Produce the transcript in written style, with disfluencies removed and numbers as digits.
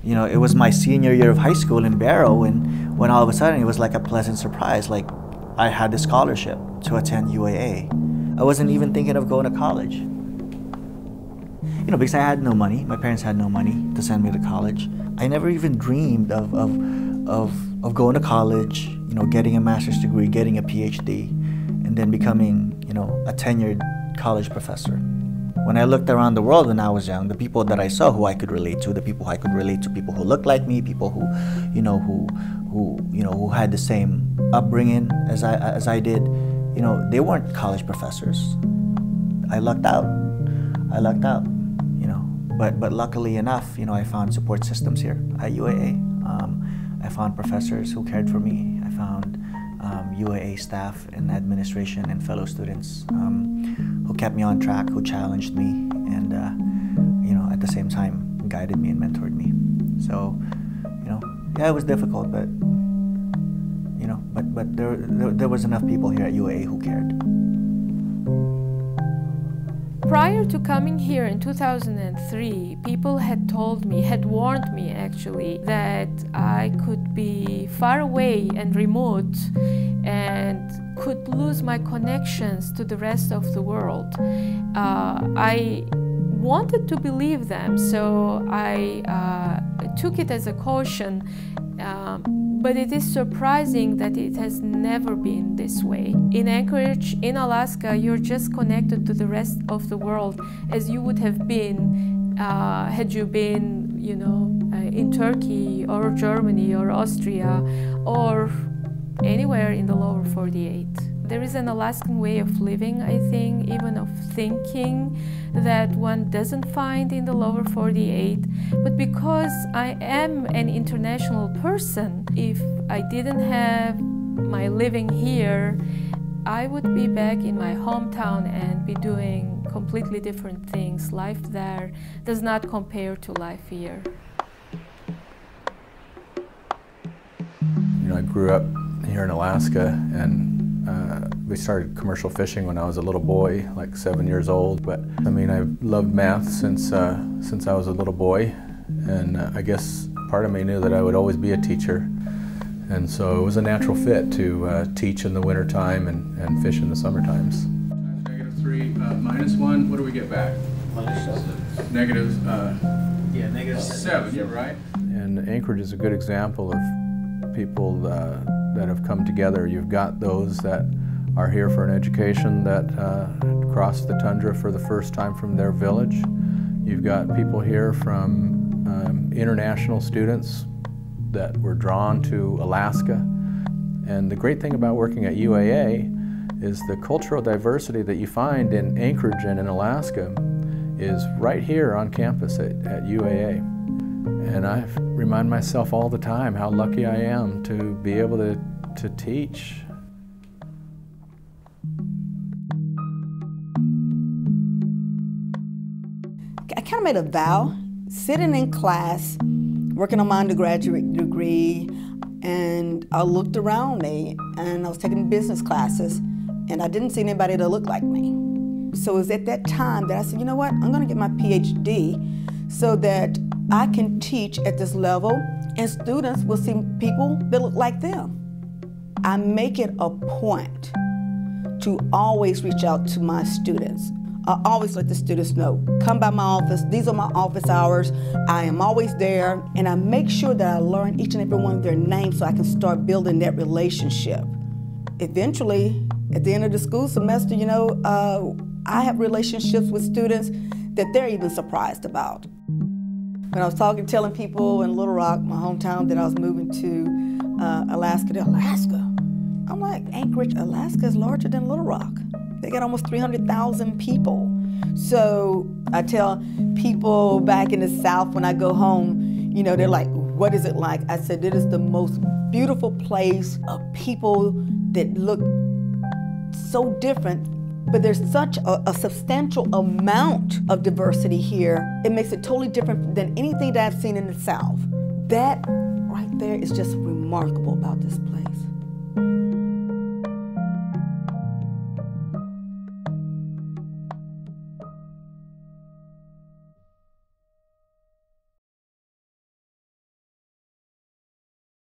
You know, it was my senior year of high school in Barrow, and when all of a sudden it was like a pleasant surprise, like I had the scholarship to attend UAA. I wasn't even thinking of going to college. You know, because I had no money. My parents had no money to send me to college. I never even dreamed of going to college, you know, getting a master's degree, getting a PhD, and then becoming, you know, a tenured college professor. When I looked around the world when I was young, the people that I saw who I could relate to, people who looked like me, people who, who had the same upbringing as I did, you know, they weren't college professors. I lucked out, you know. But luckily enough, you know, I found support systems here at UAA. I found professors who cared for me. I found UAA staff and administration and fellow students who kept me on track, who challenged me, and you know, at the same time guided me and mentored me. So, you know, yeah, it was difficult, but you know, but there was enough people here at UAA who cared. Prior to coming here in 2003, people had warned me actually, that I could be far away and remote and could lose my connections to the rest of the world. I wanted to believe them, so I took it as a caution. But it is surprising that it has never been this way. In Anchorage, in Alaska, you're just connected to the rest of the world as you would have been had you been, you know, in Turkey or Germany or Austria or anywhere in the lower 48. There is an Alaskan way of living, I think, even of thinking, that one doesn't find in the lower 48. But because I am an international person, if I didn't have my living here, I would be back in my hometown and be doing completely different things. Life there does not compare to life here. You know, I grew up here in Alaska, and we started commercial fishing when I was a little boy, like 7 years old. But I mean, I've loved math since I was a little boy, and I guess part of me knew that I would always be a teacher, and so it was a natural fit to teach in the wintertime and fish in the summer times. -3 minus 1. What do we get back? Negative. Yeah, -7. You're right. And Anchorage is a good example of people that have come together. You've got those that are here for an education that crossed the tundra for the first time from their village. You've got people here from international students that were drawn to Alaska. And the great thing about working at UAA is the cultural diversity that you find in Anchorage and in Alaska is right here on campus at UAA. And I remind myself all the time how lucky I am to be able to teach. I kind of made a vow, sitting in class, working on my undergraduate degree, and I looked around me, and I was taking business classes, and I didn't see anybody that looked like me. So it was at that time that I said, you know what, I'm gonna get my PhD so that I can teach at this level, and students will see people that look like them. I make it a point to always reach out to my students. I always let the students know, come by my office, these are my office hours, I am always there, and I make sure that I learn each and every one of their names so I can start building that relationship. Eventually, at the end of the school semester, you know, I have relationships with students that they're even surprised about. When I was telling people in Little Rock, my hometown, that I was moving to Alaska, I'm like, Anchorage, Alaska is larger than Little Rock. They got almost 300,000 people. So I tell people back in the South when I go home, you know, they're like, what is it like? I said, it is the most beautiful place of people that look so different, but there's such a substantial amount of diversity here. It makes it totally different than anything that I've seen in the South. That right there is just remarkable about this place.